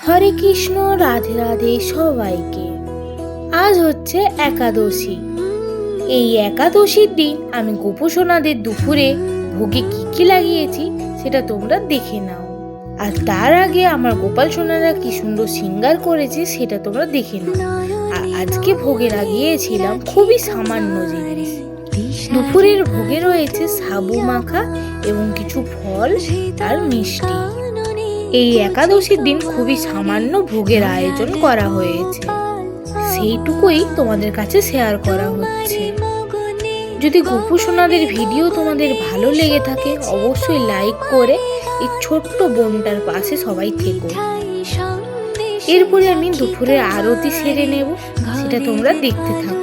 হরে কৃষ্ণ, রাধে রাধে সবাইকে। আজ হচ্ছে একাদশী। এই একাদশীর দিন আমি গোপসোনাদের দুপুরে ভোগে কি কি লাগিয়েছি সেটা তোমরা দেখে নাও। আর তার আগে আমার গোপাল সোনারা কি সুন্দর সিঙ্গার করেছে সেটা তোমরা দেখে নাও। আর আজকে ভোগে লাগিয়েছিলাম খুবই সামান্য জিনিস। দুপুরের ভোগে রয়েছে সাবু মাখা এবং কিছু ফল আর মিষ্টি। এই একাদশীর দিন খুবই সামান্য ভোগের আয়োজন করা হয়েছে, সেইটুকুই তোমাদের কাছে শেয়ার করা হচ্ছে। যদি গোপুসোনাদের ভিডিও তোমাদের ভালো লেগে থাকে অবশ্যই লাইক করে এই ছোট্ট বোনটার পাশে সবাই থেকো। এরপরে আমি দুপুরের আরতি সেরে নেব, সেটা তোমরা দেখতে থাকো।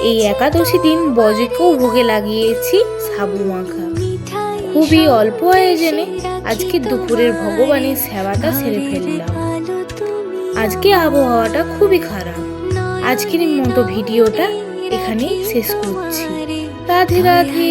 এই একাদশী দিন বজকেও ভোগে লাগিয়েছি সাবু মাখা। খুবই অল্প আয়োজনে আজকে দুপুরের ভগবানের সেবাটা সেরে ফেললাম। আজকে আবহাওয়াটা খুবই খারাপ। আজকের মতো ভিডিওটা এখানেই শেষ করছি। রাধে রাধে।